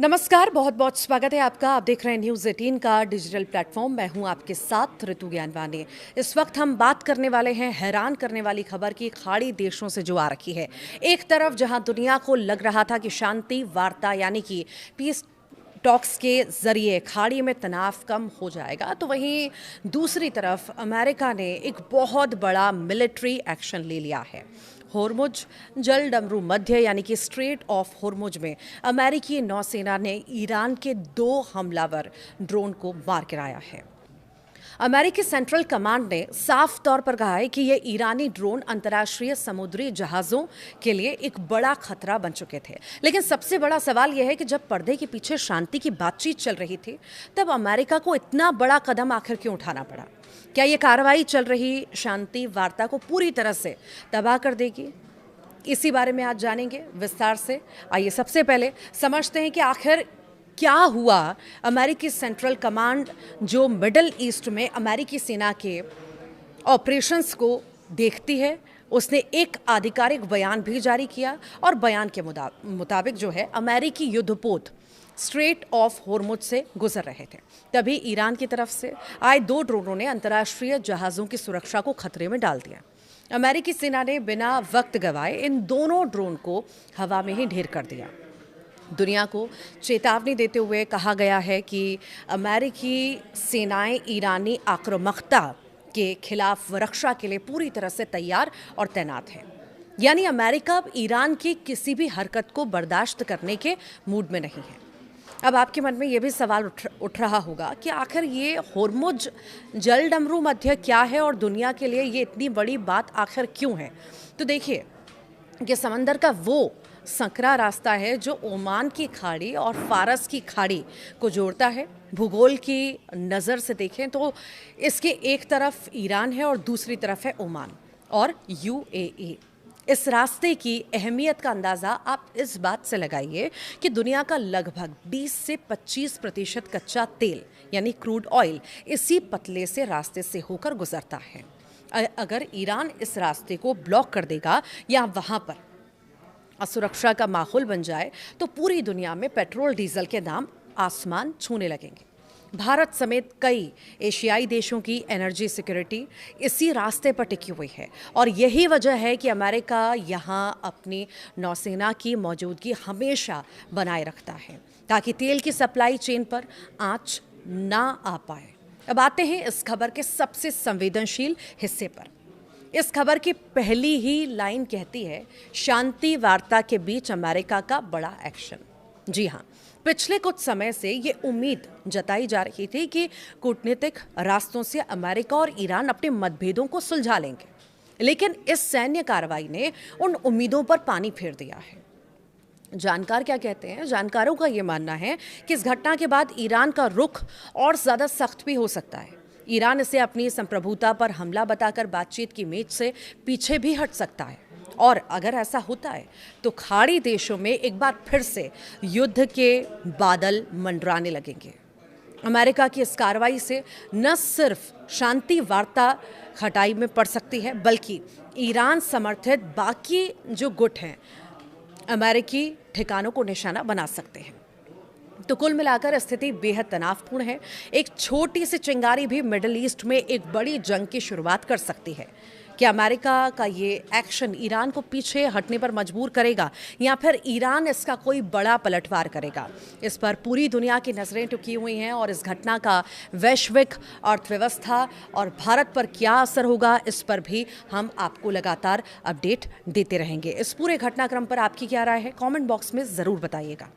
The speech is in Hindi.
नमस्कार, बहुत बहुत स्वागत है आपका। आप देख रहे हैं न्यूज़ 18 का डिजिटल प्लेटफॉर्म। मैं हूं आपके साथ ऋतु ज्ञानवानी। इस वक्त हम बात करने वाले हैं हैरान करने वाली खबर की खाड़ी देशों से जो आ रखी है। एक तरफ जहां दुनिया को लग रहा था कि शांति वार्ता यानी कि पीस टॉक्स के जरिए खाड़ी में तनाव कम हो जाएगा, तो वहीं दूसरी तरफ अमेरिका ने एक बहुत बड़ा मिलिट्री एक्शन ले लिया है। होर्मुज जल डमरू मध्य यानी कि स्ट्रेट ऑफ होर्मुज में अमेरिकी नौसेना ने ईरान के 2 हमलावर ड्रोन को मार गिराया है। अमेरिकी सेंट्रल कमांड ने साफ तौर पर कहा है कि ये ईरानी ड्रोन अंतर्राष्ट्रीय समुद्री जहाज़ों के लिए एक बड़ा खतरा बन चुके थे। लेकिन सबसे बड़ा सवाल यह है कि जब पर्दे के पीछे शांति की बातचीत चल रही थी, तब अमेरिका को इतना बड़ा कदम आखिर क्यों उठाना पड़ा? क्या ये कार्रवाई चल रही शांति वार्ता को पूरी तरह से तबाह कर देगी? इसी बारे में आज जानेंगे विस्तार से। आइए सबसे पहले समझते हैं कि आखिर क्या हुआ। अमेरिकी सेंट्रल कमांड जो मिडल ईस्ट में अमेरिकी सेना के ऑपरेशंस को देखती है, उसने एक आधिकारिक बयान भी जारी किया और बयान के मुताबिक जो है अमेरिकी युद्धपोत स्ट्रेट ऑफ होर्मुज से गुजर रहे थे, तभी ईरान की तरफ से आए 2 ड्रोनों ने अंतर्राष्ट्रीय जहाज़ों की सुरक्षा को खतरे में डाल दिया। अमेरिकी सेना ने बिना वक्त गवाए इन दोनों ड्रोन को हवा में ही ढेर कर दिया। दुनिया को चेतावनी देते हुए कहा गया है कि अमेरिकी सेनाएं ईरानी आक्रामकता के खिलाफ रक्षा के लिए पूरी तरह से तैयार और तैनात है। यानी अमेरिका अब ईरान की किसी भी हरकत को बर्दाश्त करने के मूड में नहीं है। अब आपके मन में ये भी सवाल उठ रहा होगा कि आखिर ये होर्मुज जल डमरू मध्य क्या है और दुनिया के लिए ये इतनी बड़ी बात आखिर क्यों है? तो देखिए कि समंदर का वो संकरा रास्ता है जो ओमान की खाड़ी और फारस की खाड़ी को जोड़ता है। भूगोल की नज़र से देखें तो इसके एक तरफ ईरान है और दूसरी तरफ है ओमान और यूएई। इस रास्ते की अहमियत का अंदाज़ा आप इस बात से लगाइए कि दुनिया का लगभग 20 से 25% कच्चा तेल यानी क्रूड ऑयल इसी पतले से रास्ते से होकर गुजरता है। अगर ईरान इस रास्ते को ब्लॉक कर देगा या वहाँ पर असुरक्षा का माहौल बन जाए, तो पूरी दुनिया में पेट्रोल डीजल के दाम आसमान छूने लगेंगे। भारत समेत कई एशियाई देशों की एनर्जी सिक्योरिटी इसी रास्ते पर टिकी हुई है और यही वजह है कि अमेरिका यहाँ अपनी नौसेना की मौजूदगी हमेशा बनाए रखता है ताकि तेल की सप्लाई चेन पर आंच ना आ पाए। अब आते हैं इस खबर के सबसे संवेदनशील हिस्से पर। इस खबर की पहली ही लाइन कहती है, शांति वार्ता के बीच अमेरिका का बड़ा एक्शन। जी हाँ, पिछले कुछ समय से ये उम्मीद जताई जा रही थी कि कूटनीतिक रास्तों से अमेरिका और ईरान अपने मतभेदों को सुलझा लेंगे, लेकिन इस सैन्य कार्रवाई ने उन उम्मीदों पर पानी फेर दिया है। जानकार क्या कहते हैं? जानकारों का ये मानना है कि इस घटना के बाद ईरान का रुख और ज़्यादा सख्त भी हो सकता है। ईरान इसे अपनी संप्रभुता पर हमला बताकर बातचीत की मेज से पीछे भी हट सकता है और अगर ऐसा होता है तो खाड़ी देशों में एक बार फिर से युद्ध के बादल मंडराने लगेंगे। अमेरिका की इस कार्रवाई से न सिर्फ शांति वार्ता खटाई में पड़ सकती है, बल्कि ईरान समर्थित बाकी जो गुट हैं अमेरिकी ठिकानों को निशाना बना सकते हैं। तो कुल मिलाकर स्थिति बेहद तनावपूर्ण है। एक छोटी सी चिंगारी भी मिडिल ईस्ट में एक बड़ी जंग की शुरुआत कर सकती है। क्या अमेरिका का ये एक्शन ईरान को पीछे हटने पर मजबूर करेगा या फिर ईरान इसका कोई बड़ा पलटवार करेगा? इस पर पूरी दुनिया की नज़रें टिकी हुई हैं और इस घटना का वैश्विक अर्थव्यवस्था और भारत पर क्या असर होगा, इस पर भी हम आपको लगातार अपडेट देते रहेंगे। इस पूरे घटनाक्रम पर आपकी क्या राय है? कमेंट बॉक्स में ज़रूर बताइएगा।